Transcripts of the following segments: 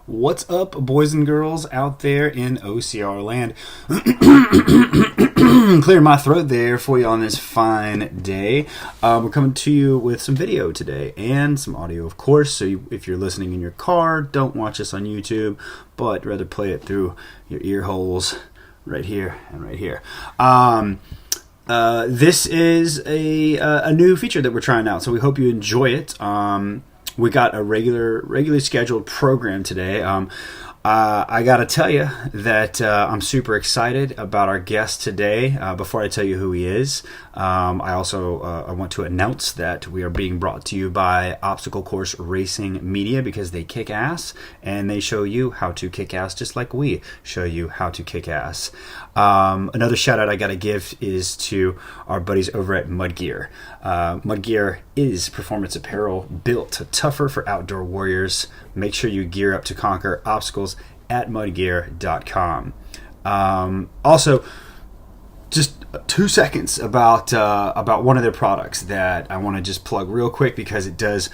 What's up, boys and girls out there in OCR land? Clear my throat there for you on this fine day. We're coming to you with some video today and some audio, of course. So if you're listening in your car, don't watch us on YouTube, but rather play it through your ear holes right here and right here. This is a new feature that we're trying out, so we hope you enjoy it. We got a regularly scheduled program today. I got to tell you that I'm super excited about our guest today. Before I tell you who he is, I want to announce that we are being brought to you by Obstacle Course Racing Media because they kick ass and they show you how to kick ass just like we show you how to kick ass. Another shout out I got to give is to our buddies over at Mud Gear. Mud Gear is performance apparel built tougher for outdoor warriors. Make sure you gear up to conquer obstacles at mudgear.com. Also, just 2 seconds about one of their products that I want to just plug real quick because it does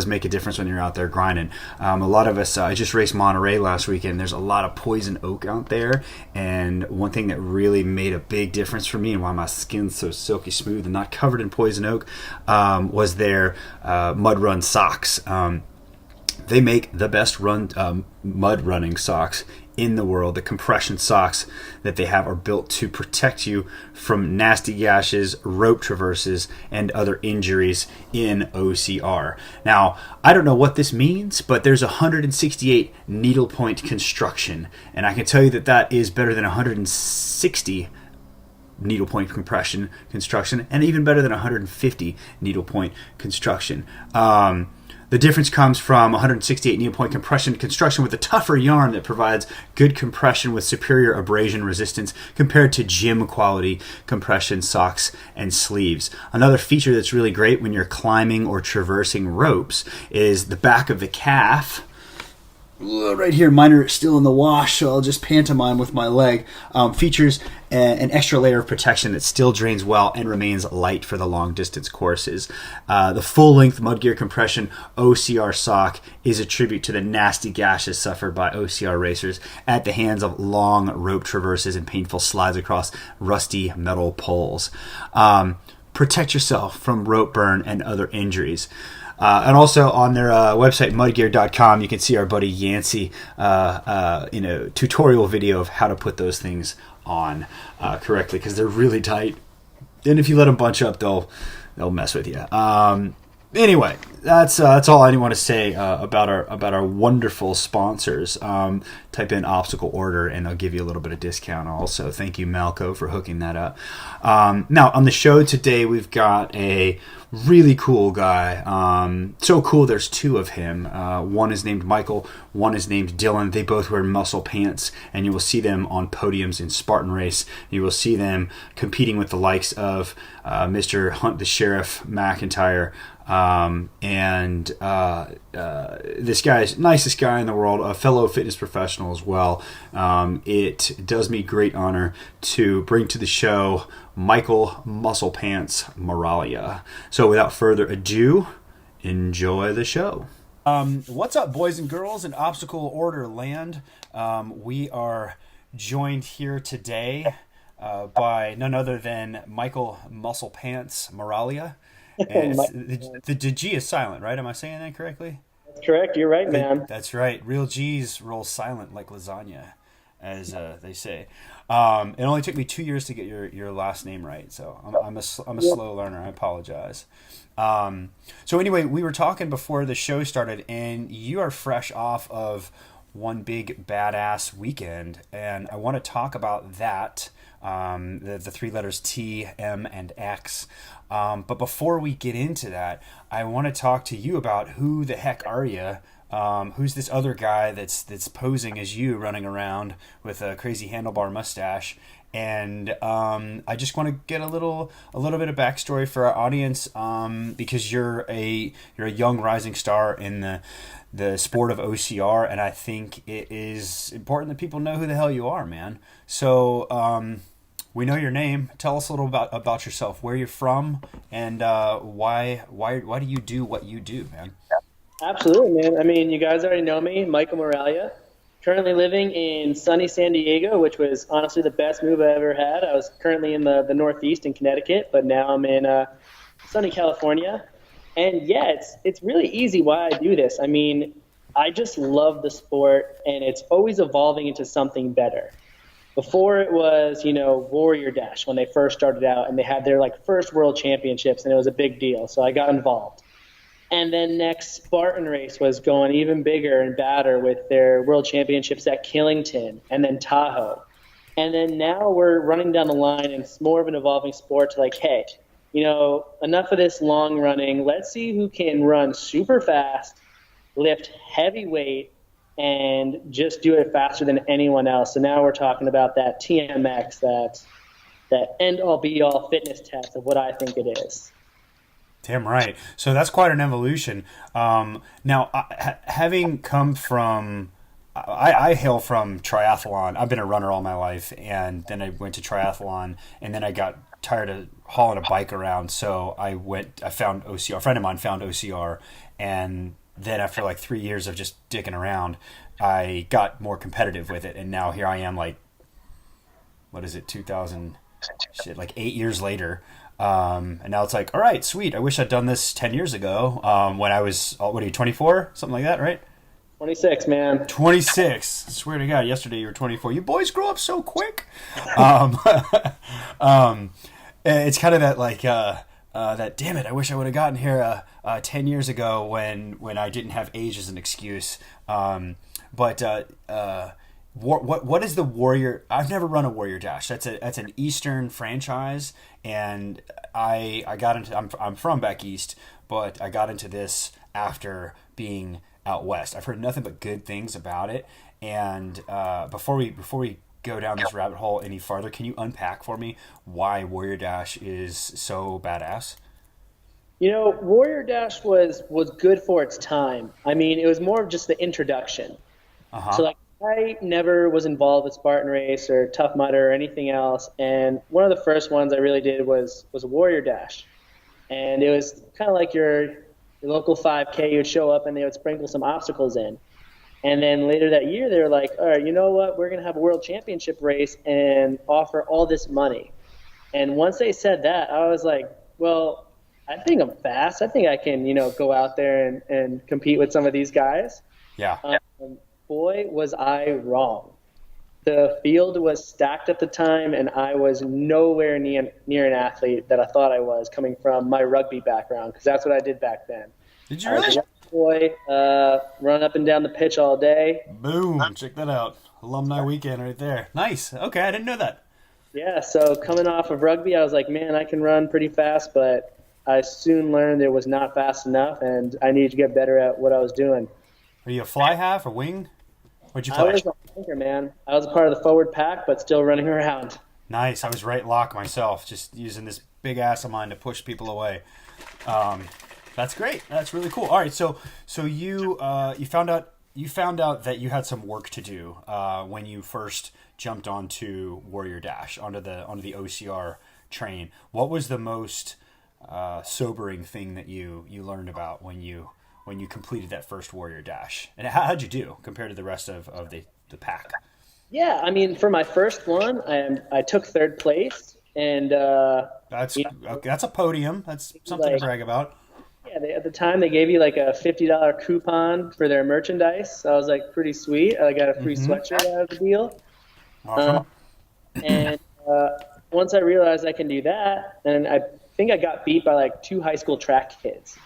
make a difference when you're out there grinding. A lot of us, I just raced Monterey last weekend. There's a lot of poison oak out there, and one thing that really made a big difference for me and why my skin's so silky smooth and not covered in poison oak was their mud run socks. They make the best mud running socks in the world. The compression socks that they have are built to protect you from nasty gashes, rope traverses, and other injuries in OCR. Now, I don't know what this means, but there's 168 needlepoint construction, and I can tell you that is better than 160 needlepoint compression construction, and even better than 150 needlepoint construction. The difference comes from 168 needlepoint compression construction with a tougher yarn that provides good compression with superior abrasion resistance compared to gym quality compression socks and sleeves. Another feature that's really great when you're climbing or traversing ropes is the back of the calf. Right here, mine are still in the wash, so I'll just pantomime with my leg. Features an extra layer of protection that still drains well and remains light for the long distance courses. The full length Mudgear compression OCR sock is a tribute to the nasty gashes suffered by OCR racers at the hands of long rope traverses and painful slides across rusty metal poles. Protect yourself from rope burn and other injuries. And also on their website, mudgear.com, you can see our buddy Yancey in a tutorial video of how to put those things on correctly because they're really tight. And if you let them bunch up, they'll mess with you. Anyway, that's all I want to say about our wonderful sponsors. Type in Obstacle Order, and they'll give you a little bit of discount. Also, thank you, Malco, for hooking that up. Now on the show today, we've got a really cool guy. So cool, there's two of him. One is named Michael, one is named Dylan. They both wear muscle pants, and you will see them on podiums in Spartan Race. You will see them competing with the likes of Mr. Hunt the Sheriff McIntyre, and this guy's nicest guy in the world, a fellow fitness professional as well. It does me great honor to bring to the show Michael Muscle Pants Moralia. So without further ado, enjoy the show. What's up, boys and girls in Obstacle Order land? We are joined here today by none other than Michael Muscle Pants Moralia. The G is silent, right? Am I saying that correctly? That's correct. You're right, man. That's right. Real G's roll silent like lasagna, as they say. It only took me 2 years to get your last name right, so I'm a slow learner. I apologize. So anyway, we were talking before the show started, and you are fresh off of one big badass weekend, and I want to talk about that. The three letters T, M, and X. But before we get into that, I want to talk to you about who the heck are you? Who's this other guy that's posing as you, running around with a crazy handlebar mustache? And I just want to get a little bit of backstory for our audience, because you're a young rising star in the sport of OCR, and I think it is important that people know who the hell you are, man. So we know your name. Tell us a little about yourself, where you're from, and why do you do what you do, man? Absolutely, man. I mean, you guys already know me, Michael Moralia. Currently living in sunny San Diego, which was honestly the best move I ever had. I was currently in the Northeast in Connecticut, but now I'm in sunny California. And yeah, it's really easy why I do this. I mean, I just love the sport, and it's always evolving into something better. Before it was, Warrior Dash when they first started out, and they had their like first World Championships, and it was a big deal. So I got involved. And then next, Spartan Race was going even bigger and badder with their World Championships at Killington and then Tahoe. And then now we're running down the line, and it's more of an evolving sport to like, hey, enough of this long running. Let's see who can run super fast, lift heavy weight, and just do it faster than anyone else. So now we're talking about that TMX, that end all be all fitness test of what I think it is. Damn right. So that's quite an evolution. Now, having come from, I hail from triathlon. I've been a runner all my life, and then I went to triathlon, and then I got tired of hauling a bike around. So I found OCR. A friend of mine found OCR, and then after like 3 years of just dicking around, I got more competitive with it, and now here I am, like, what is it, 2000, shit, like 8 years later. And now it's like, all right, sweet. I wish I'd done this 10 years ago when I was, what are you, 24? Something like that, right? 26, man. 26. I swear to God, yesterday you were 24. You boys grow up so quick. Um, um, it's kind of that, like, that, damn it, I wish I would have gotten here 10 years ago when I didn't have age as an excuse. But what is the Warrior? I've never run a Warrior Dash. That's an Eastern franchise, and I got into. I'm from back east, but I got into this after being out west. I've heard nothing but good things about it. And before we go down this rabbit hole any farther, can you unpack for me why Warrior Dash is so badass? Warrior Dash was good for its time. I mean, it was more of just the introduction. Uh So huh. like I never was involved with Spartan Race or Tough Mudder or anything else, and one of the first ones I really did was a Warrior Dash, and it was kind of like your local 5K. You'd show up and they would sprinkle some obstacles in, and then later that year they were like, all right, you know what? We're gonna have a World Championship race and offer all this money. And once they said that, I was like, well, I think I'm fast. I think I can, go out there and compete with some of these guys. Yeah. Boy, was I wrong. The field was stacked at the time, and I was nowhere near an athlete that I thought I was coming from my rugby background, because that's what I did back then. Did you I was a really? young boy, run up and down the pitch all day. Boom! Check that out. Alumni weekend right there. Nice. Okay, I didn't know that. Yeah, so coming off of rugby, I was like, man, I can run pretty fast, but I soon learned it was not fast enough, and I needed to get better at what I was doing. Are you a fly half or wing? What'd you I play? was a anchor, man. I was a part of the forward pack, but still running around. Nice. I was right lock myself, just using this big ass of mine to push people away. Um, that's great. That's really cool. All right, so you found out that you had some work to do when you first jumped onto Warrior Dash onto the OCR train. What was the most sobering thing that you learned about when you completed that first Warrior Dash? And how'd you do compared to the rest of the pack? Yeah, I mean, for my first one, I took third place, and That's you that's a podium. That's something to like brag about. yeah, at the time they gave you like a $50 coupon for their merchandise. So I was like, pretty sweet. I got a free Mm-hmm. sweatshirt out of the deal, uh, Awesome. and once I realized I can do that, and I think I got beat by like two high school track kids.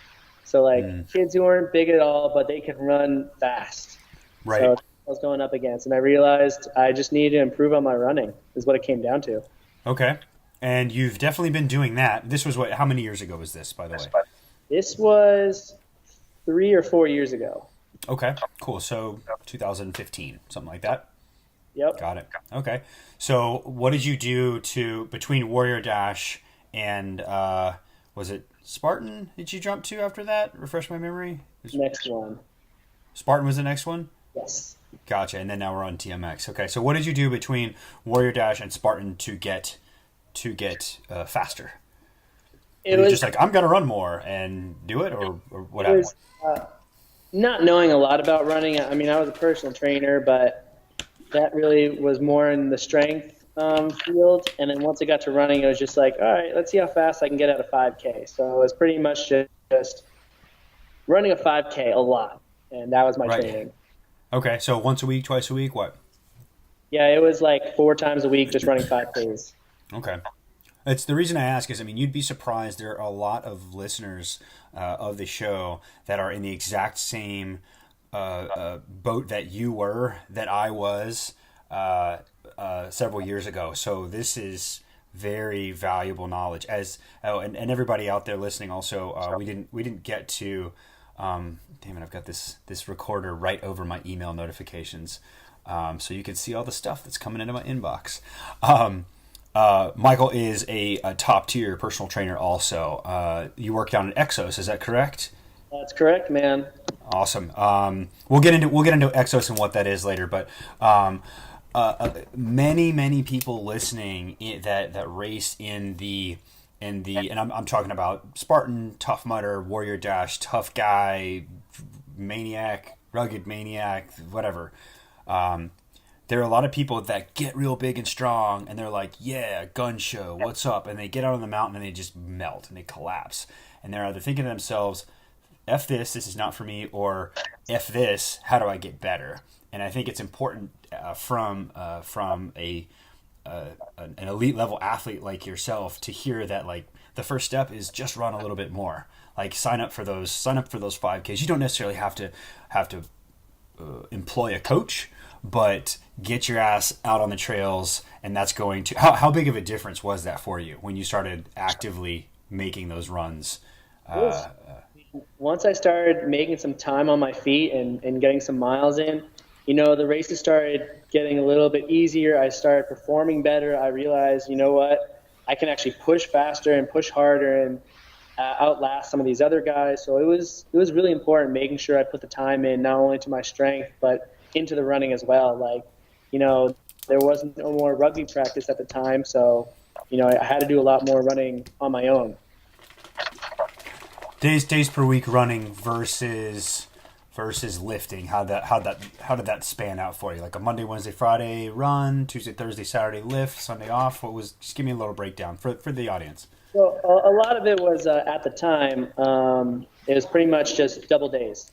So Mm. like kids who weren't big at all, but they could run fast. So Right. I was going up against, and I realized I just needed to improve on my running. Is what it came down to. Okay. And you've definitely been doing that. This was what? How many years ago was this, by the way? This was 3 or 4 years ago. Okay. Cool. So 2015, something like that. Yep. Got it. Okay. So what did you do to between Warrior Dash and was it Spartan? Did you jump to after that? Refresh my memory. Next one. Spartan was the next one. Yes. Gotcha. And then now we're on TMX. Okay. So what did you do between Warrior Dash and Spartan to get faster? It Were you was just like I'm gonna run more and do it, or what it happened? was not knowing a lot about running. I mean, I was a personal trainer, but that really was more in the strength field. And then once I got to running, it was just like, all right, let's see how fast I can get at a 5K. So it was pretty much just running a 5K a lot, and that was my Right. training. Okay. So once a week, twice a week, what? Yeah, it was like 4 times a week, just running 5Ks. Okay. It's the reason I ask is, I mean, you'd be surprised. There are a lot of listeners of the show that are in the exact same boat that you were, that I was several years ago. So this is very valuable knowledge. As oh, and everybody out there listening, also, we didn't get to. Damn it! I've got this recorder right over my email notifications, so you can see all the stuff that's coming into my inbox. Michael is a top tier personal trainer. Also, you work down at Exos. Is that correct? That's correct, man. Awesome. We'll get into Exos and what that is later. But many people listening that race and I'm talking about Spartan, Tough Mudder, Warrior Dash, Tough Guy, Maniac, Rugged Maniac, whatever. There are a lot of people that get real big and strong, and they're like, yeah, gun show, what's up? And they get out on the mountain and they just melt and they collapse. And they're either thinking to themselves, F this is not for me, or F this, how do I get better? And I think it's important from an elite level athlete like yourself to hear that, like, the first step is just run a little bit more. Like, sign up for those 5Ks. You don't necessarily have to employ a coach, but get your ass out on the trails, and that's going to how big of a difference was that for you when you started actively making those runs? It was, once I started making some time on my feet and getting some miles in, the races started getting a little bit easier. I started performing better. I realized, you know what, I can actually push faster and push harder and outlast some of these other guys. So it was really important making sure I put the time in, not only to my strength but into the running as well. Like, there wasn't no more rugby practice at the time, so I had to do a lot more running on my own. Days per week running versus lifting. How did that span out for you? Like a Monday, Wednesday, Friday run, Tuesday, Thursday, Saturday lift, Sunday off. Just give me a little breakdown for the audience. So a lot of it was at the time. It was pretty much just double days,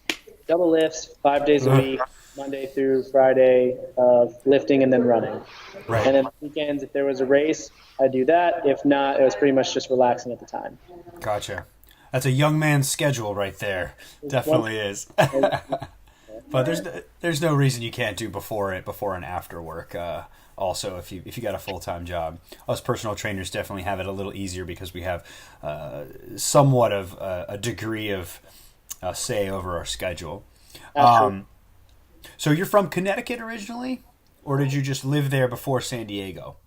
double lifts, 5 days a week, Monday through Friday of lifting and then running. Right. And then weekends, if there was a race, I'd do that. If not, it was pretty much just relaxing at the time. Gotcha. That's a young man's schedule right there. Definitely is. But there's no reason you can't do before and after work. Also, if you got a full-time job, us personal trainers definitely have it a little easier because we have somewhat of a degree of say over our schedule. So you're from Connecticut originally, or did you just live there before San Diego?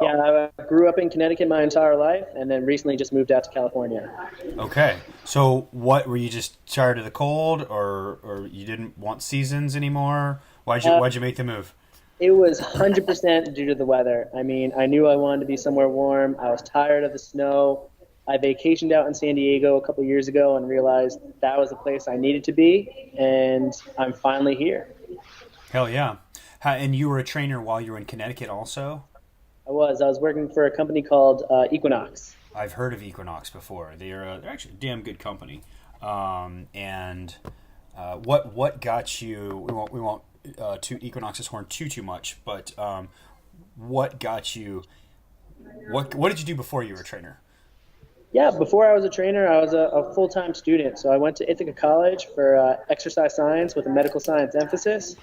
Yeah, I grew up in Connecticut my entire life, and then recently just moved out to California. Okay. So what, were you just tired of the cold, or you didn't want seasons anymore? Why'd you make the move? It was 100% due to the weather. I mean, I knew I wanted to be somewhere warm. I was tired of the snow. I vacationed out in San Diego a couple years ago and realized that was the place I needed to be, and I'm finally here. Hell yeah. And you were a trainer while you were in Connecticut also? I was working for a company called Equinox. I've heard of Equinox before. They're actually a damn good company. And what got you? We won't toot Equinox's horn too much, but what got you? What did you do before you were a trainer? Yeah, before I was a trainer, I was a full-time student. So I went to Ithaca College for exercise science with a medical science emphasis.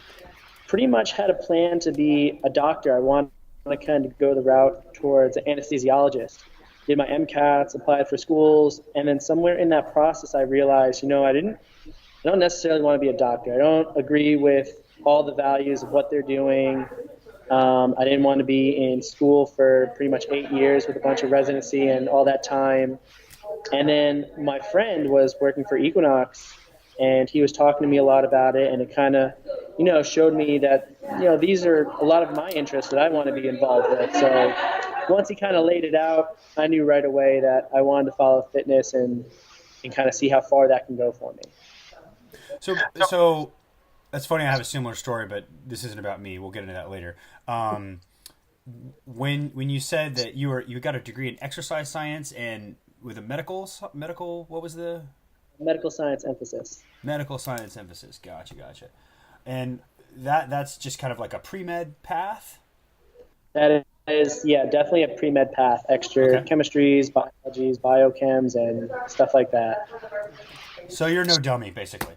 Pretty much had a plan to be a doctor. I wanted to kind of go the route towards an anesthesiologist. Did my MCATs, applied for schools, and then somewhere in that process I realized, I don't necessarily want to be a doctor. I don't agree with all the values of what they're doing. I didn't want to be in school for pretty much 8 years with a bunch of residency and all that time. And then my friend was working for Equinox, and he was talking to me a lot about it, and it kind of, showed me that, these are a lot of my interests that I want to be involved with. So once he kind of laid it out, I knew right away that I wanted to follow fitness and kind of see how far that can go for me. So that's funny. I have a similar story, but this isn't about me. We'll get into that later. Um, when you said that you got a degree in exercise science and with a medical, what was the Medical science emphasis. medical science emphasis? Gotcha. And that's just kind of like a pre-med path. That is, yeah, definitely a pre-med path. Extra Okay. chemistries, biologies, biochems, and stuff like that. So you're no dummy, basically.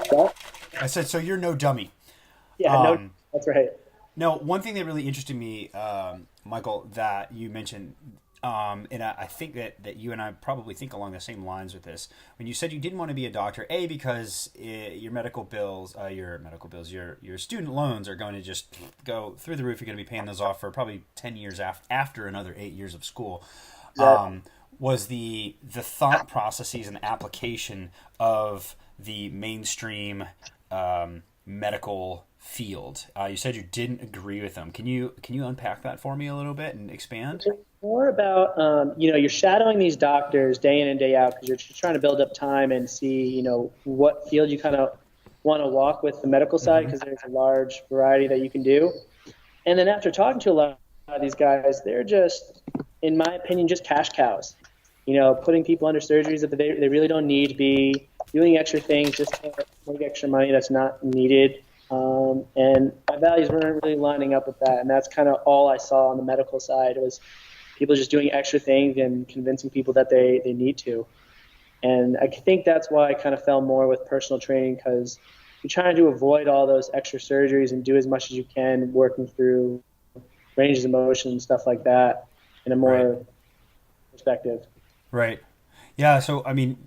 But, I said so. You're no dummy. yeah, no, Um, that's right. No, one thing that really interested me, Michael, that you mentioned, and I think that you and I probably think along the same lines with this. When you said you didn't want to be a doctor, because your student loans are going to just go through the roof. You're going to be paying those off for probably 10 years after another 8 years of school. Exactly. Was the thought processes and application of the mainstream medical field. You said you didn't agree with them. Can you unpack that for me a little bit and expand? It's more about, you're shadowing these doctors day in and day out because you're just trying to build up time and see, what field you kind of want to walk with the medical side Mm-hmm. because there's a large variety that you can do. And then after talking to a lot of these guys, they're just, in my opinion, just cash cows. Putting people under surgeries that they really don't need to be, doing extra things just to make extra money that's not needed. And my values weren't really lining up with that. And that's kind of all I saw on the medical side was people just doing extra things and convincing people that they need to. And I think that's why I kind of fell more with personal training because you're trying to avoid all those extra surgeries and do as much as you can working through ranges of motion and stuff like that in a Right. more perspective. Right. Yeah. So I mean,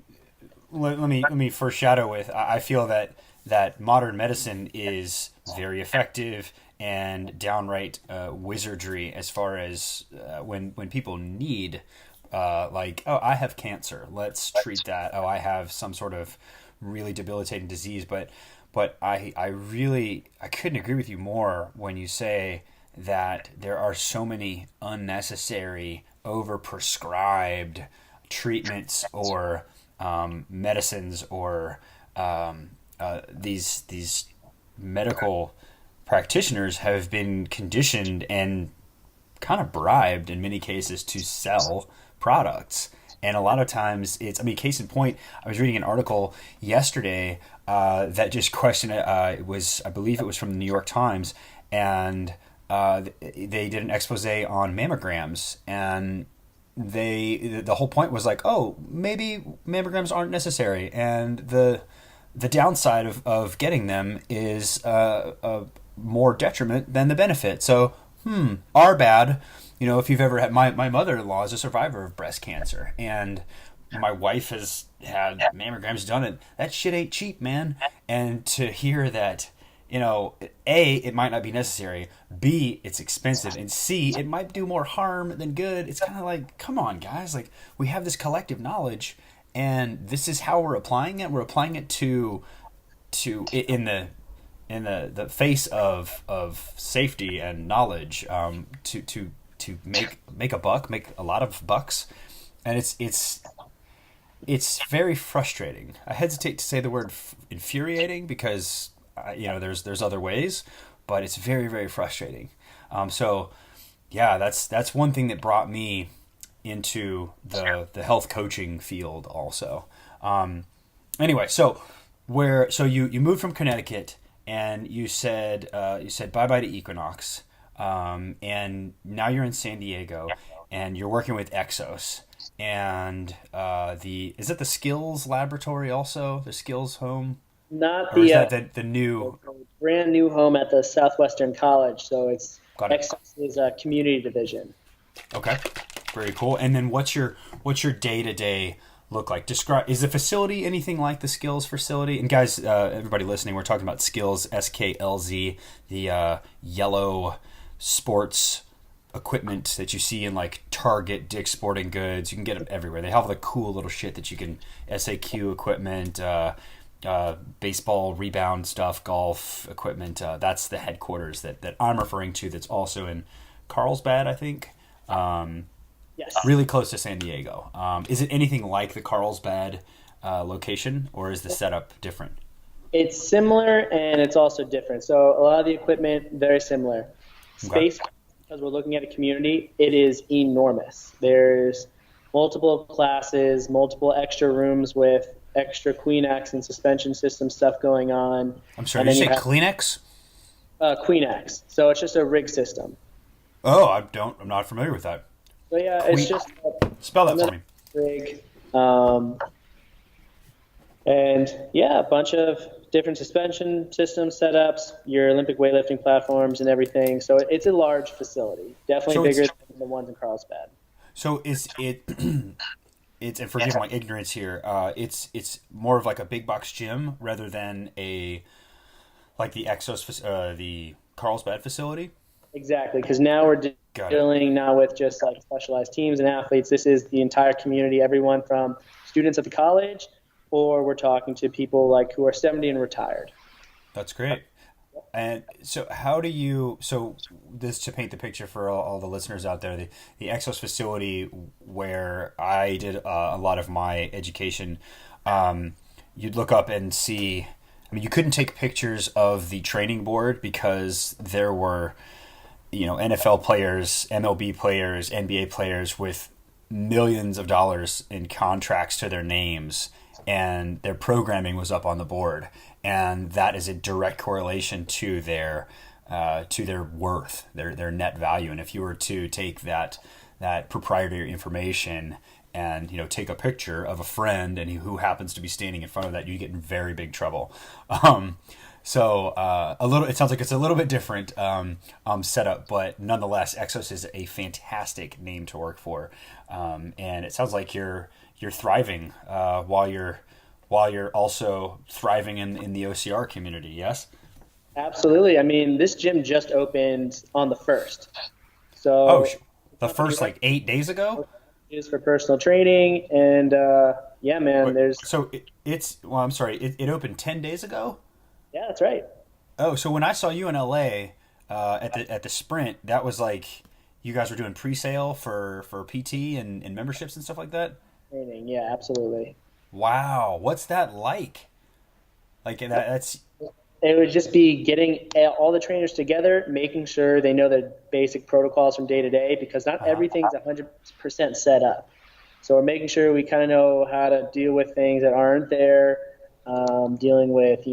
let me foreshadow with. I feel that modern medicine is very effective and downright wizardry as far as when people need like, oh, I have cancer, let's treat that. Oh, I have some sort of really debilitating disease, but I really I couldn't agree with you more when you say that there are so many unnecessary overprescribed treatments or medicines or these medical practitioners have been conditioned and kind of bribed in many cases to sell products. And a lot of times it's, I mean, case in point, I was reading an article yesterday that just questioned it. It was, I believe it was from the New York Times, and they did an expose on mammograms, and the whole point was like, oh, maybe mammograms aren't necessary, and the downside of getting them is more detriment than the benefit. So, our bad. If you've ever had my mother-in-law is a survivor of breast cancer, and my wife has had mammograms done, and that shit ain't cheap, man. And to hear that, A, it might not be necessary, B, it's expensive, and C, it might do more harm than good. It's kind of like, come on, guys. Like, we have this collective knowledge, and this is how we're applying it. We're applying it in the face of safety and knowledge, to make a buck, make a lot of bucks, and it's very frustrating. I hesitate to say the word infuriating because there's other ways, but it's very, very frustrating. So yeah, that's one thing that brought me into the health coaching field also. Anyway, so you moved from Connecticut and you said bye bye to Equinox, and now you're in San Diego and you're working with Exos and the is it the Skills Laboratory also, the Skills Home, Not or is the that the new? brand new home at the Southwestern College, so it's Got it. Excel's community division. Okay, very cool. And then what's your day to day look like? Describe, is the facility anything like the Skills facility? And guys, everybody listening, we're talking about Skills, SKLZ, the yellow sports equipment that you see in like Target, Dick's Sporting Goods. You can get them everywhere. They have the cool little shit that you can, SAQ equipment, baseball rebound stuff, golf equipment. That's the headquarters that I'm referring to. That's also in Carlsbad, I think. Yes. Really close to San Diego. Is it anything like the Carlsbad location, or is the setup different? It's similar and it's also different. So a lot of the equipment very similar. Okay. Space, because we're looking at a community, it is enormous. There's multiple classes, multiple extra rooms with extra Queen-X and suspension system stuff going on, I'm sorry, and did then you you say have Kleenex? Queen-X. So it's just a rig system. Oh, I'm not familiar with that. So yeah, it's Queen. just Spell that for another me. rig. Um, And yeah, a bunch of different suspension system setups, your Olympic weightlifting platforms and everything. So it's a large facility, definitely So bigger it's than the ones in Carlsbad. so is it it's and forgive my ignorance here. It's more of like a big box gym rather than a like the the Carlsbad facility. Exactly, because now we're Got it. dealing not with just like specialized teams and athletes. This is the entire community, everyone from students at the college, or we're talking to people like who are 70 and retired. That's great. And so, how do you? So, this to paint the picture for all the listeners out there, the Exos facility where I did a lot of my education, you'd look up and see. I mean, you couldn't take pictures of the training board because there were, NFL players, MLB players, NBA players with millions of dollars in contracts to their names, and their programming was up on the board, and that is a direct correlation to their worth, their net value. And if you were to take that proprietary information and take a picture of a friend and who happens to be standing in front of that, you get in very big trouble. Um, it sounds like it's a little bit different setup, but nonetheless, Exos is a fantastic name to work for, and it sounds like you're thriving while you're also thriving in the OCR community. Yes. Absolutely. I mean, this gym just opened on the first. Oh, So the first like 8 days ago. is for personal training, and yeah, man, there's So it's well, I'm sorry, it opened 10 days ago. yeah, that's right. Oh, so when I saw you in LA at the Sprint, that was like you guys were doing pre-sale for PT and memberships and stuff like that. Training, yeah, absolutely. Wow, what's that like? Like that's It would just be getting all the trainers together, making sure they know their basic protocols from day to day, because not uh everything's 100% set up. So we're making sure we kind of know how to deal with things that aren't there, dealing with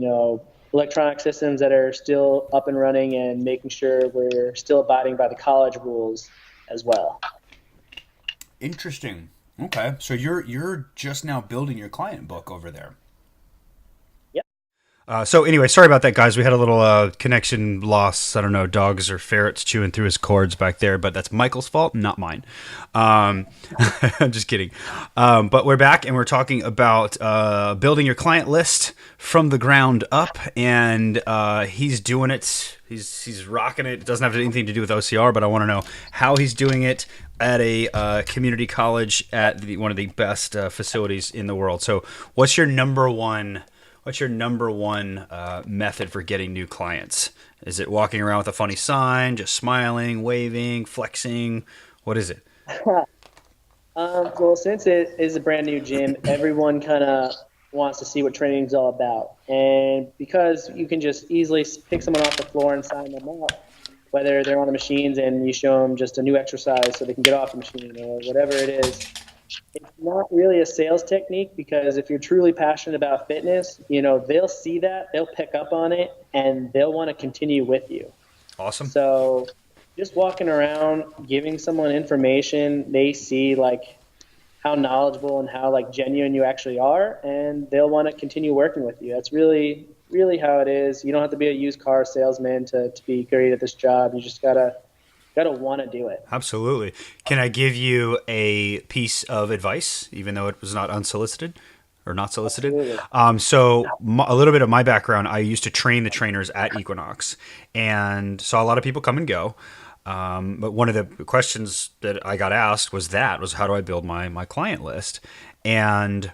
electronic systems that are still up and running, and making sure we're still abiding by the college rules as well. Interesting. Okay, so you're just now building your client book over there. Yep. So anyway, sorry about that, guys. We had a little connection loss. I don't know, dogs or ferrets chewing through his cords back there, but that's Michael's fault, not mine. I'm just kidding. But we're back, and we're talking about building your client list from the ground up, and he's doing it. He's rocking it. It doesn't have anything to do with OCR, but I want to know how he's doing it at a community college at one of the best facilities in the world. So, what's your number one? What's your number one method for getting new clients? Is it walking around with a funny sign, just smiling, waving, flexing? What is it? Well, since it is a brand new gym, everyone kind of wants to see what training is all about. And because you can just easily pick someone off the floor and sign them up, whether they're on the machines and you show them just a new exercise so they can get off the machine or whatever it is, it's not really a sales technique, because if you're truly passionate about fitness, they'll see that, they'll pick up on it, and they'll want to continue with you. Awesome. So just walking around, giving someone information, they see like how knowledgeable and how like genuine you actually are, and they'll want to continue working with you. That's really, really how it is. You don't have to be a used car salesman to be great at this job. You just gotta want to do it. Absolutely. Can I give you a piece of advice, even though it was not unsolicited or not solicited? A little bit of my background, I used to train the trainers at Equinox and saw a lot of people come and go. But one of the questions that I got asked was how do I build my client list? And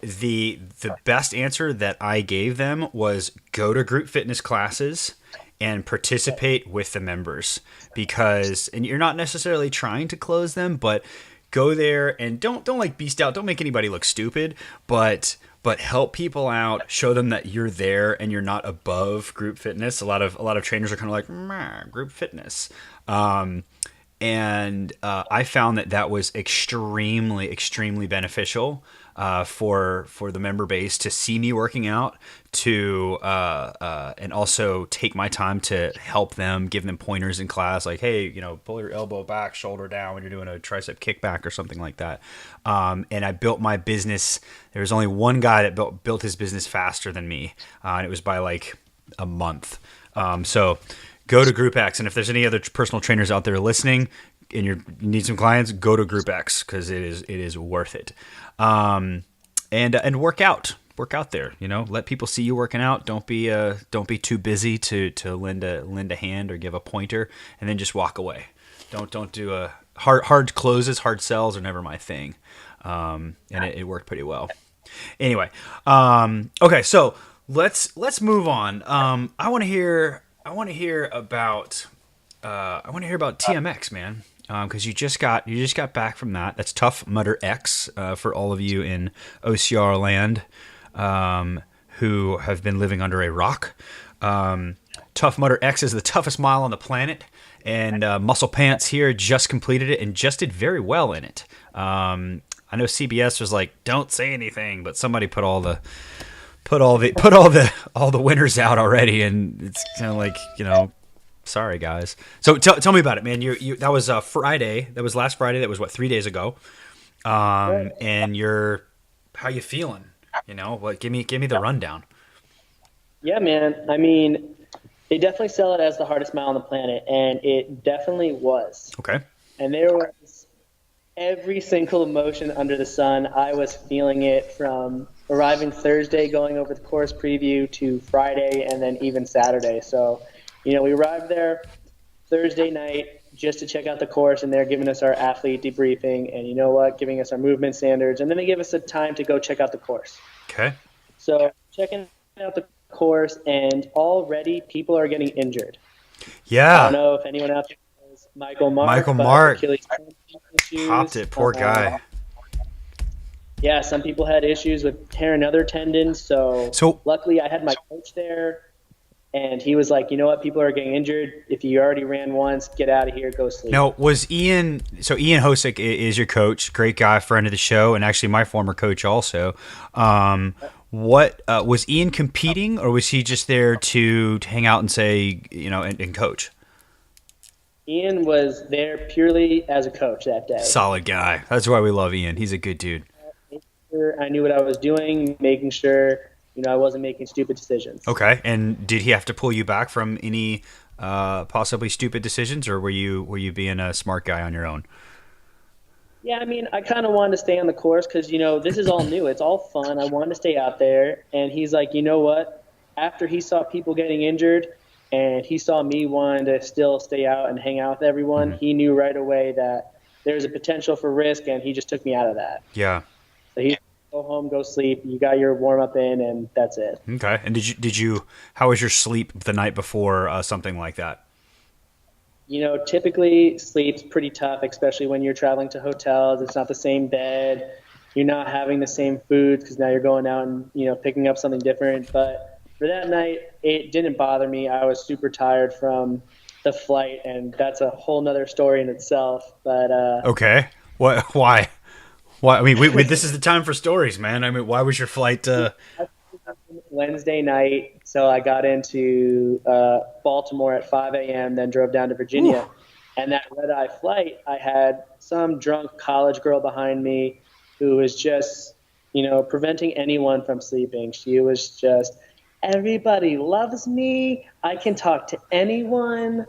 the best answer that I gave them was go to group fitness classes and participate with the members, and you're not necessarily trying to close them, but go there and don't like beast out. Don't make anybody look stupid, but help people out. Show them that you're there and you're not above group fitness. A lot of trainers are kind of like group fitness. And I found that was extremely beneficial for the member base to see me working out, to and also take my time to help them, give them pointers in class, like, hey, pull your elbow back, shoulder down when you're doing a tricep kickback or something like that. And I built my business. There was only one guy that built his business faster than me, and it was by like a month. So go to Group X, and if there's any other personal trainers out there listening, and you need some clients, go to Group X because it is worth it. And work out there. Let people see you working out. Don't be too busy to lend a hand or give a pointer, and then just walk away. Don't do a hard closes, hard sells are never my thing. And it worked pretty well. Anyway, okay, so let's move on. I want to hear about TMX, man. Because you just got back from that. That's Tough Mudder X for all of you in OCR land who have been living under a rock. Tough Mudder X is the toughest mile on the planet, and Muscle Pants here just completed it and just did very well in it. I know CBS was like, "Don't say anything," but somebody put all the winners out already, and it's kind of like, sorry guys. So tell me about it, man. You that was Friday. That was last Friday. That was 3 days ago. And how you feeling? Give me the rundown. Yeah, man. I mean, they definitely sell it as the hardest mile on the planet, and it definitely was. Okay. And there was every single emotion under the sun. I was feeling it from arriving Thursday, going over the course preview, to Friday, and then even Saturday. So, we arrived there Thursday night just to check out the course, and they're giving us our athlete debriefing and giving us our movement standards. And then they give us a time to go check out the course. Okay. So checking out the course, and already people are getting injured. Yeah. I don't know if anyone out there knows Michael Mark. Achilles Popped it. Poor guy. Yeah, some people had issues with tearing other tendons. So luckily I had my coach there. And he was like, you know what? People are getting injured. If you already ran once, get out of here. Go sleep. Now, was Ian – so Ian Hosick is your coach, great guy, friend of the show, and actually my former coach also. What was Ian competing, or was he just there to hang out and say, and coach? Ian was there purely as a coach that day. Solid guy. That's why we love Ian. He's a good dude. I knew what I was doing, making sure – I wasn't making stupid decisions. Okay. And did he have to pull you back from any possibly stupid decisions, or were you being a smart guy on your own? Yeah, I mean, I kind of wanted to stay on the course because, this is all new. It's all fun. I wanted to stay out there. And he's like, you know what? After he saw people getting injured and he saw me wanting to still stay out and hang out with everyone, he knew right away that there's a potential for risk, and he just took me out of that. Yeah. So he go home, go sleep. You got your warm up in, and that's it. Okay. And did you? How was your sleep the night before something like that? Typically sleep's pretty tough, especially when you're traveling to hotels. It's not the same bed. You're not having the same food because now you're going out and picking up something different. But for that night, it didn't bother me. I was super tired from the flight, and that's a whole nother story in itself. But okay, what? Why? Why? I mean, this is the time for stories, man. I mean, why was your flight? Wednesday night, so I got into Baltimore at 5 a.m., then drove down to Virginia. Ooh. And that red-eye flight, I had some drunk college girl behind me who was just, preventing anyone from sleeping. She was just, everybody loves me. I can talk to anyone.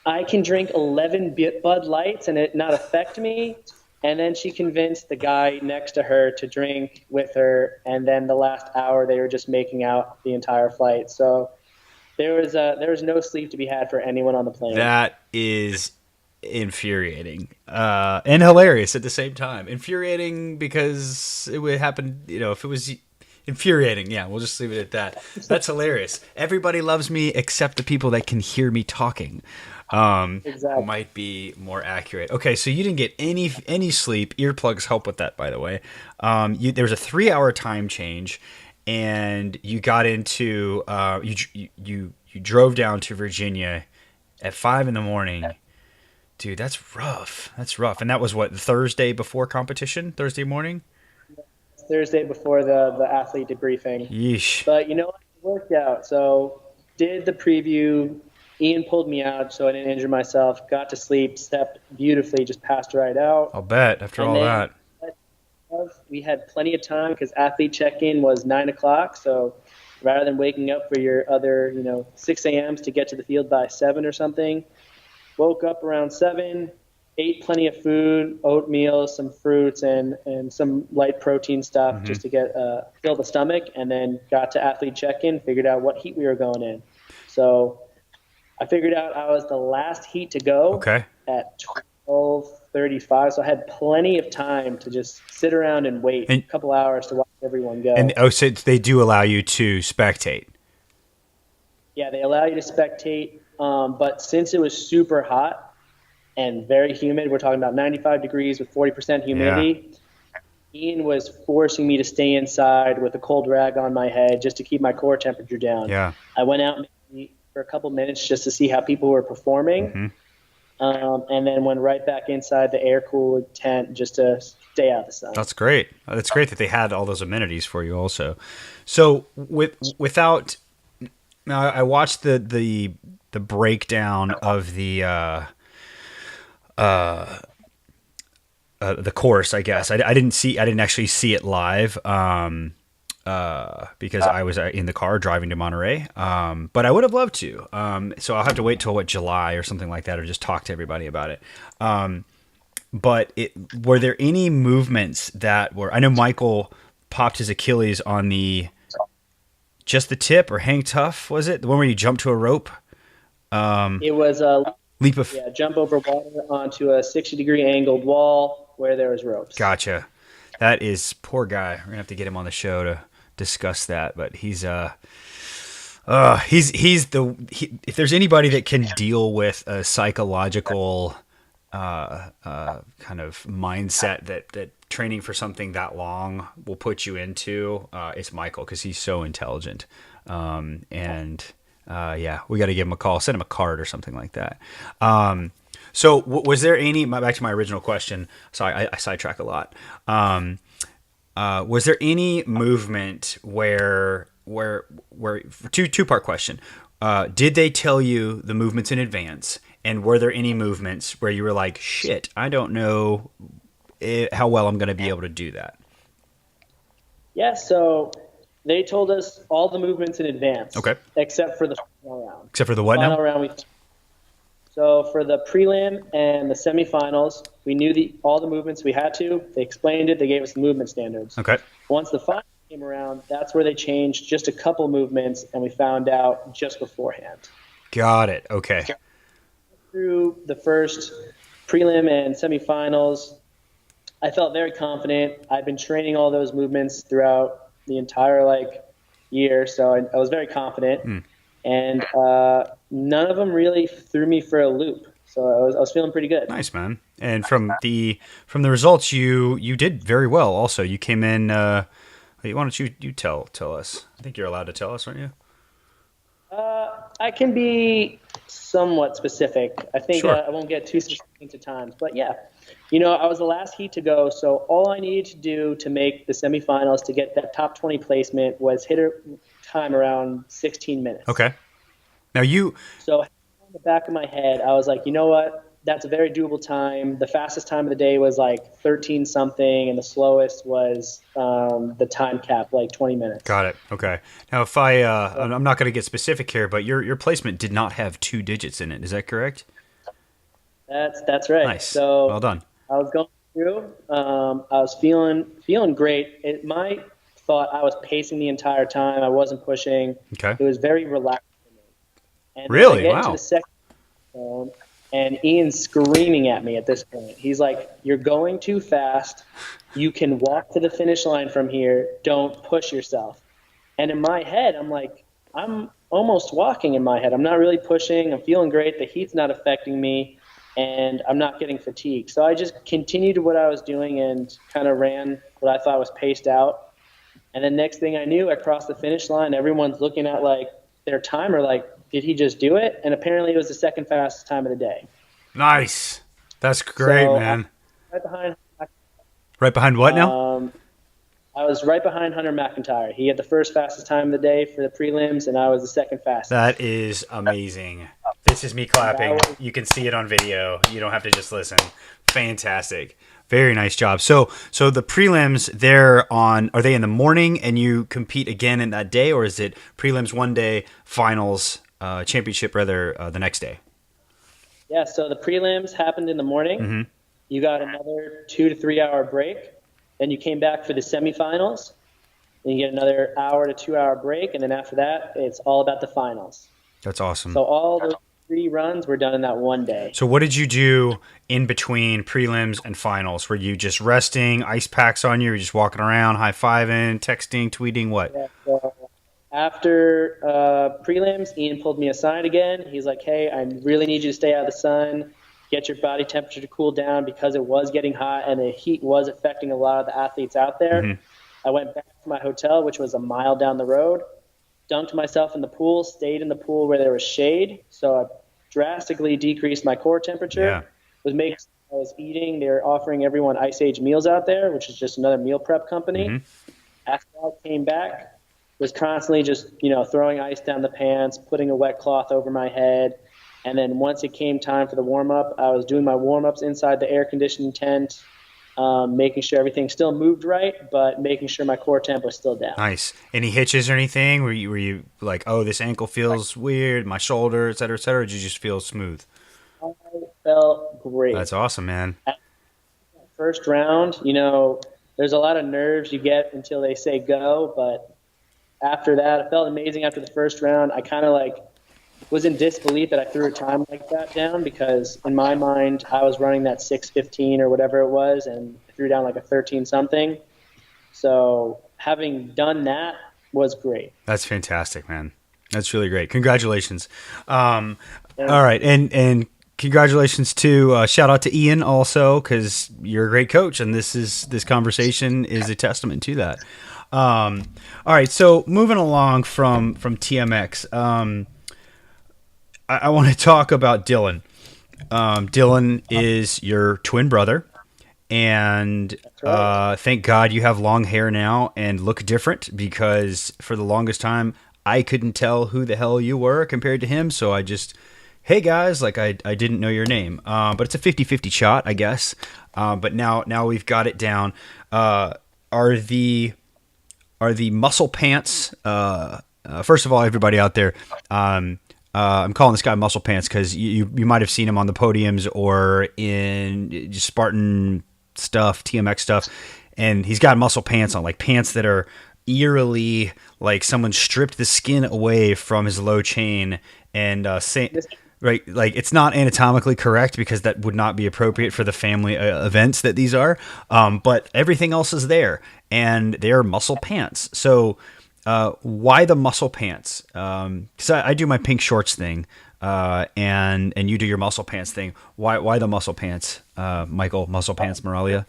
I can drink 11 Bud Lights and it not affect me. And then she convinced the guy next to her to drink with her, and then the last hour they were just making out the entire flight. So there was no sleep to be had for anyone on the plane. That is infuriating and hilarious at the same time. Infuriating because it would happen, if Infuriating. Yeah, we'll just leave it at that. That's hilarious. Everybody loves me except the people that can hear me talking. Exactly. Might be more accurate. Okay, so you didn't get any sleep. Earplugs help with that, by the way. There was a 3-hour time change, and you got into you drove down to Virginia at 5 in the morning. Dude, that's rough. That's rough. And that was what, Thursday before competition? Thursday morning? Thursday before the athlete debriefing. Yeesh. But you know what? It worked out. So did the preview. Ian pulled me out so I didn't injure myself. Got to sleep, slept beautifully, just passed right out. I'll bet after And all then that. we had plenty of time because athlete check-in was 9 o'clock. So rather than waking up for your other, 6 a.m.s to get to the field by 7 or something, woke up around 7, ate plenty of food, oatmeal, some fruits, and some light protein stuff just to get fill the stomach, and then got to athlete check-in, figured out what heat we were going in. So I figured out I was the last heat to go at 12:35, so I had plenty of time to just sit around and wait a couple hours to watch everyone go. And so they do allow you to spectate. Yeah, they allow you to spectate, but since it was super hot and very humid, we're talking about 95 degrees with 40% humidity, Ian was forcing me to stay inside with a cold rag on my head just to keep my core temperature down. Yeah. I went out for a couple minutes just to see how people were performing, and then went right back inside the air-cooled tent just to stay out of the sun. That's great. That's great that they had all those amenities for you also. So without now, I watched the breakdown of the course. I guess I didn't actually see it live. Because I was in the car driving to Monterey. But I would have loved to. So I'll have to wait till July or something like that, or just talk to everybody about it. But were there any movements that were? I know Michael popped his Achilles on just the tip, or hang tough, was it the one where you jumped to a rope? It was a leap of jump over water onto a 60-degree angled wall where there was ropes. Gotcha. That is poor guy. We're gonna have to get him on the show to discuss that, but he's if there's anybody that can deal with a psychological kind of mindset that training for something that long will put you into, it's Michael, because he's so intelligent. We got to give him a call, send him a card or something like that. So was there any, back to my original question, sorry, I sidetrack a lot. Was there any movement where two-part question. Did they tell you the movements in advance? And were there any movements where you were like, shit, I don't know how well I'm going to be able to do that? Yeah, so they told us all the movements in advance. Okay. Except for the final round. Except for the what now? Final round, so for the prelim and the semifinals, we knew all the movements we had to. They explained it. They gave us the movement standards. Okay. Once the final came around, that's where they changed just a couple movements, and we found out just beforehand. Got it. Okay. Through the first prelim and semifinals, I felt very confident. I've been training all those movements throughout the entire year, so I was very confident. And none of them really threw me for a loop, so I was feeling pretty good. Nice, man. And from the results, you did very well. Also, you came in. Why don't you tell us? I think you're allowed to tell us, aren't you? I can be somewhat specific. I think Sure. I won't get too specific into times, but yeah. I was the last heat to go, so all I needed to do to make the semifinals to get that top 20 placement was hit a time around 16 minutes. Okay. Now So on the back of my head, I was like, you know what? That's a very doable time. The fastest time of the day was 13 something, and the slowest was the time cap, 20 minutes. Got it. Okay. Now, if I'm not going to get specific here, but your placement did not have 2 digits in it. Is that correct? That's right. Nice. So well done. I was going through. I was feeling great. My thought, I was pacing the entire time. I wasn't pushing. Okay. It was very relaxed for me. And really? I get Wow. into the second zone, and Ian's screaming at me at this point. He's like, "You're going too fast. You can walk to the finish line from here. Don't push yourself." And in my head, I'm like, I'm almost walking in my head. I'm not really pushing. I'm feeling great. The heat's not affecting me, and I'm not getting fatigued. So I just continued what I was doing and kind of ran what I thought was paced out. And then next thing I knew, I crossed the finish line. Everyone's looking at like their timer, like, did he just do it? And apparently it was the second fastest time of the day. Nice. That's great, So man. right behind, Right behind what now? um, I was right behind Hunter McIntyre. He had the first fastest time of the day for the prelims, and I was the second fastest. That is amazing. This is me That clapping. was You can see it on video. You don't have to just listen. Fantastic. Very nice job. So the prelims, are they in the morning and you compete again in that day, or is it prelims one day, finals, championship rather, the next day? Yeah, so the prelims happened in the morning. Mm-hmm. You got another 2 to 3 hour break. Then you came back for the semifinals. Then you get another hour to 2 hour break, and then after that, it's all about the finals. That's awesome. So all those 3 runs were done in that one day. So what did you do in between prelims and finals? Were you just resting, ice packs on you, or just walking around, high-fiving, texting, tweeting, what? Yeah, so after prelims, Ian pulled me aside again. He's like, "Hey, I really need you to stay out of the sun, get your body temperature to cool down because it was getting hot and the heat was affecting a lot of the athletes out there." Mm-hmm. I went back to my hotel, which was a mile down the road, dunked myself in the pool, stayed in the pool where there was shade. So I drastically decreased my core temperature. Yeah. Was making I was eating. They were offering everyone Ice Age meals out there, which is just another meal prep company. Mm-hmm. After I came back, was constantly just throwing ice down the pants, putting a wet cloth over my head, and then once it came time for the warm up, I was doing my warm ups inside the air conditioning tent, making sure everything still moved right, but making sure my core temp was still down. Nice. Any hitches or anything? Were you like, oh, this ankle feels weird, my shoulder, et cetera, or did you just feel smooth? I felt great. That's awesome, man. First round, there's a lot of nerves you get until they say go, but after that, it felt amazing after the first round. I kind of like was in disbelief that I threw a time like that down because in my mind I was running that 6:15 or whatever it was, and I threw down like a 13 something. So having done that was great. That's fantastic, man. That's really great. Congratulations. All right, and congratulations to shout out to Ian also because you're a great coach, and this conversation is a testament to that. All right, so moving along from TMX, I want to talk about Dylan. Dylan is your twin brother, and right. thank God you have long hair now and look different because for the longest time I couldn't tell who the hell you were compared to him. So I just, hey guys, like I didn't know your name. But it's a 50-50 shot, I guess. But now we've got it down. Are the muscle pants? First of all, everybody out there, I'm calling this guy Muscle Pants because you might have seen him on the podiums or in Spartan stuff, TMX stuff, and he's got muscle pants on, like pants that are eerily like someone stripped the skin away from his low chain and right, like it's not anatomically correct because that would not be appropriate for the family events that these are, but everything else is there, and they are muscle pants. So why the muscle pants? Because I do my pink shorts thing, and you do your muscle pants thing. Why the muscle pants, Michael? Muscle pants, Moralia?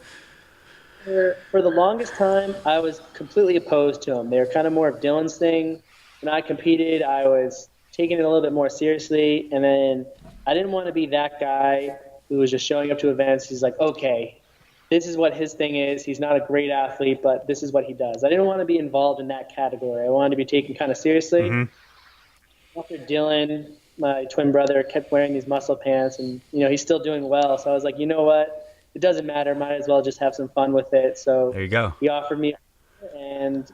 For the longest time, I was completely opposed to them. They were kind of more of Dylan's thing. When I competed, I was taking it a little bit more seriously, and then I didn't want to be that guy who was just showing up to events. He's like, okay, this is what his thing is. He's not a great athlete, but this is what he does. I didn't want to be involved in that category. I wanted to be taken kind of seriously. After Dylan, my twin brother, kept wearing these muscle pants, and he's still doing well. So I was like, you know what? It doesn't matter. Might as well just have some fun with it. So There you go. he offered me, and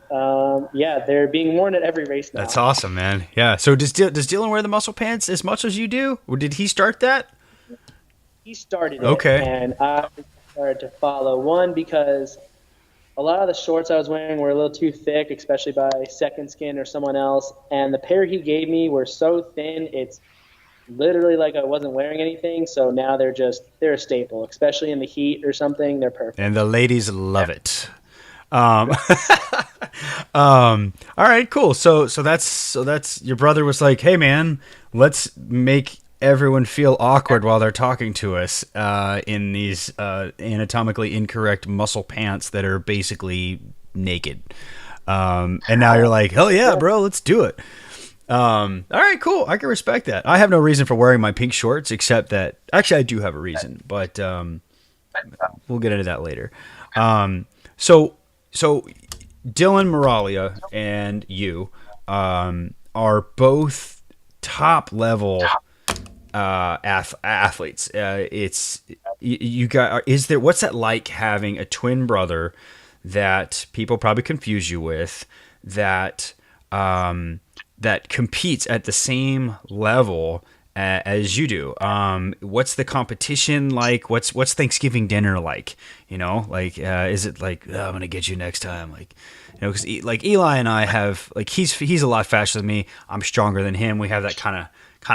yeah, they're being worn at every race now. That's awesome, man. Yeah. So does Dylan wear the muscle pants as much as you do, or did he start that? He started it, Okay. and I started to follow. One, because a lot of the shorts I was wearing were a little too thick, especially by Second Skin or someone else, and the pair he gave me were so thin, it's literally like I wasn't wearing anything. So now they're a staple, especially in the heat or something. They're perfect. And the ladies love it. Um, all right, cool. So that's your brother was like, hey man, let's make everyone feel awkward while they're talking to us in these anatomically incorrect muscle pants that are basically naked. And now you're like, hell yeah, bro, let's do it. All right, cool. I can respect that. I have no reason for wearing my pink shorts except that actually I do have a reason, but we'll get into that later. Um, so so Dylan Moralia and you are both top level athletes. It's you got. Is there? What's that like having a twin brother that people probably confuse you with that that competes at the same level as you do? What's the competition like? What's Thanksgiving dinner like? You know, like is it like oh, I'm gonna get you next time? Like you know, because like Eli and I have like he's a lot faster than me. I'm stronger than him. We have that kind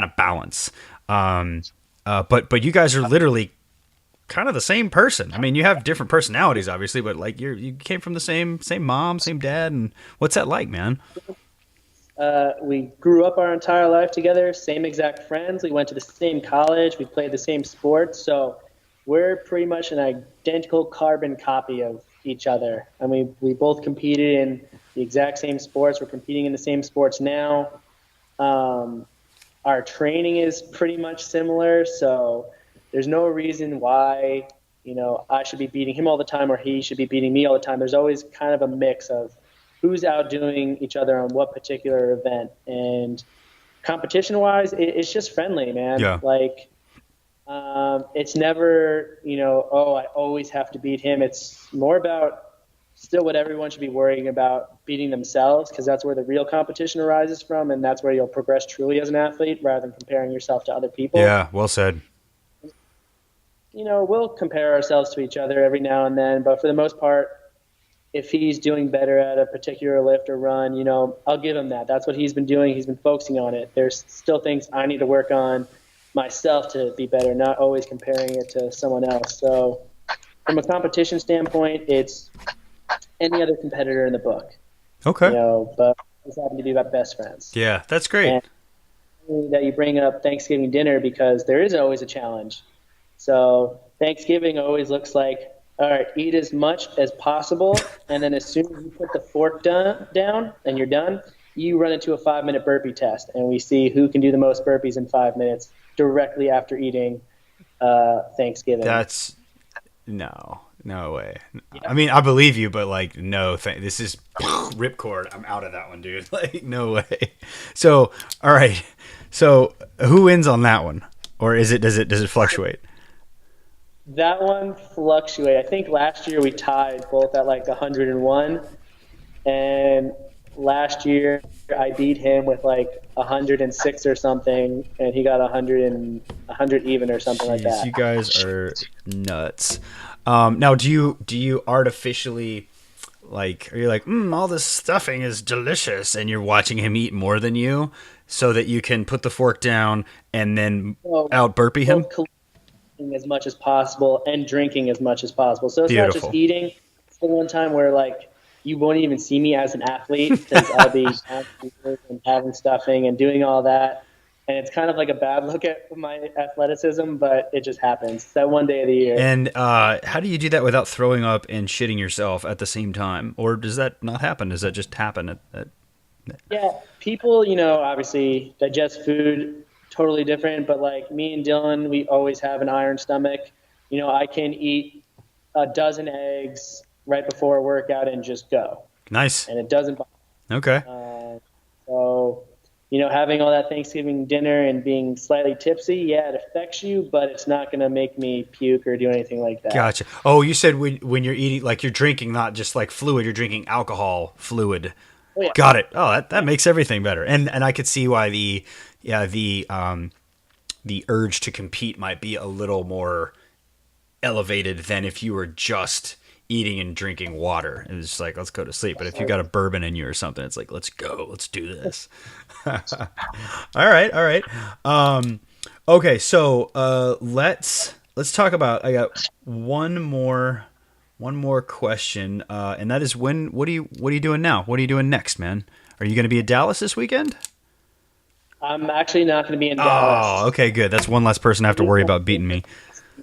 of balance. But you guys are literally kind of the same person. I mean, you have different personalities, obviously, but like you came from the same mom, same dad, and what's that like, man? We grew up our entire life together, same exact friends. We went to the same college. We played the same sports. So we're pretty much an identical carbon copy of each other. I mean, we both competed in the exact same sports. We're competing in the same sports now. Um, our training is pretty much similar. So there's no reason why, I should be beating him all the time or he should be beating me all the time. There's always kind of a mix of who's outdoing each other on what particular event. And competition wise, it's just friendly, man. Yeah. Like, it's never, oh, I always have to beat him. It's more about still what everyone should be worrying about, beating themselves, because that's where the real competition arises from. And that's where you'll progress truly as an athlete rather than comparing yourself to other people. Yeah, well said. We'll compare ourselves to each other every now and then, but for the most part, if he's doing better at a particular lift or run, I'll give him that. That's what he's been doing. He's been focusing on it. There's still things I need to work on myself to be better, not always comparing it to someone else. So from a competition standpoint, it's any other competitor in the book. Okay. But we just happen to be about best friends. Yeah, that's great. And that you bring up Thanksgiving dinner because there is always a challenge. So Thanksgiving always looks like, all right, eat as much as possible, and then as soon as you put the fork down and you're done, you run into a 5-minute burpee test, and we see who can do the most burpees in 5 minutes directly after eating Thanksgiving. That's no way. Yeah. I mean, I believe you, but like, no, this is ripcord. I'm out of that one, dude. Like, no way. So, all right. So, who wins on that one, or does it fluctuate? That one fluctuates. I think last year we tied both at like 101, and last year I beat him with like 106 or something, and he got 100 even or something like that. You guys are nuts. Now, do you artificially like? Are you like, all this stuffing is delicious, and you're watching him eat more than you, so that you can put the fork down and then out burpee him? As much as possible and drinking as much as possible. So it's Beautiful. Not just eating. It's the one time where like you won't even see me as an athlete because I'll be and having stuffing and doing all that. And it's kind of like a bad look at my athleticism, but it just happens. It's that one day of the year. And how do you do that without throwing up and shitting yourself at the same time? Or does that not happen? Does that just happen? Yeah, people, obviously digest food totally different, but like me and Dylan, we always have an iron stomach. I can eat a dozen eggs right before a workout and just go. Nice. And it doesn't bother me. Okay. So, having all that Thanksgiving dinner and being slightly tipsy, yeah, it affects you, but it's not going to make me puke or do anything like that. Gotcha. Oh, you said when you're eating, like you're drinking not just like fluid, you're drinking alcohol fluid. Oh, yeah. Got it. Oh, that makes everything better. And I could see why the urge to compete might be a little more elevated than if you were just eating and drinking water. It's just like, let's go to sleep. But if you got a bourbon in you or something, it's like, let's go, let's do this. All right. Okay, so let's talk about. I got one more One more question, and that is when. What are you doing now? What are you doing next, man? Are you going to be in Dallas this weekend? I'm actually not going to be in Dallas. Oh, okay, good. That's one less person I have to worry about beating me.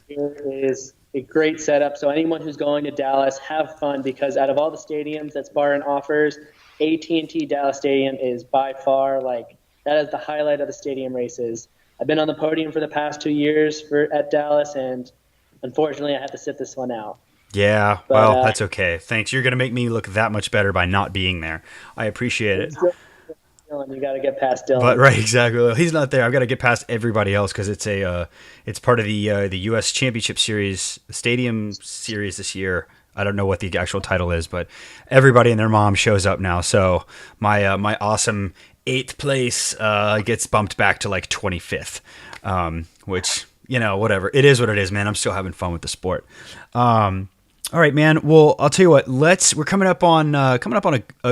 Here is a great setup. So anyone who's going to Dallas, have fun, because out of all the stadiums that Spartan offers, AT&T Dallas Stadium is by far that is the highlight of the stadium races. I've been on the podium for the past 2 years at Dallas, and unfortunately, I have to sit this one out. Yeah, well, that's okay. Thanks. You're going to make me look that much better by not being there. I appreciate it. Dylan, you got to get past Dylan. But right, exactly. He's not there. I've got to get past everybody else because it's it's part of the U.S. Championship Series, the Stadium Series this year. I don't know what the actual title is, but everybody and their mom shows up now. So my awesome 8th place gets bumped back to like 25th, which, whatever. It is what it is, man. I'm still having fun with the sport. All right, man. Well, I'll tell you what. We're coming up on a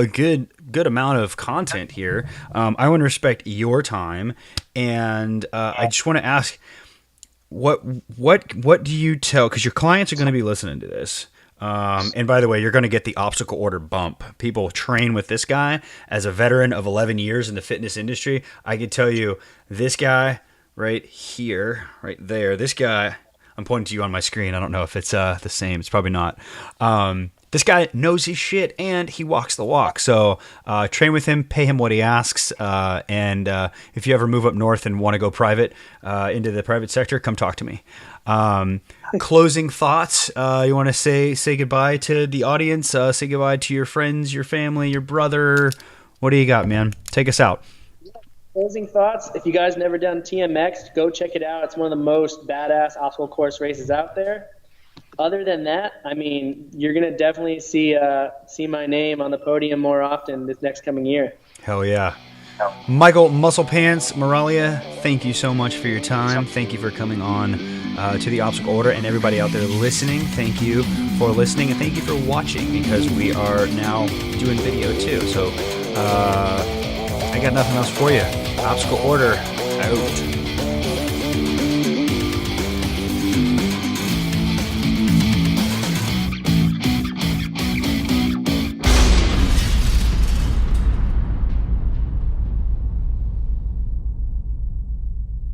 good amount of content here. I want to respect your time, and I just want to ask, what do you tell? Because your clients are going to be listening to this. And by the way, you're going to get the obstacle order bump. People train with this guy as a veteran of 11 years in the fitness industry. I can tell you, this guy right here, right there, this guy. I'm pointing to you on my screen. I don't know if it's the same. It's probably not. This guy knows his shit, and he walks the walk. So train with him, pay him what he asks, and if you ever move up north and want to go private into the private sector, come talk to me. Closing thoughts. You want to say goodbye to the audience? Say goodbye to your friends, your family, your brother. What do you got, man? Take us out. Closing thoughts. If you guys never done TMX, go check it out. It's one of the most badass obstacle course races out there. Other than that, I mean, you're going to definitely see my name on the podium more often this next coming year. Hell yeah. Michael Muscle Pants Moralia, thank you so much for your time. Thank you for coming on to the Obstacle Order, and everybody out there listening, thank you for listening, and thank you for watching, because we are now doing video too. So I got nothing else for you. Obstacle Order out.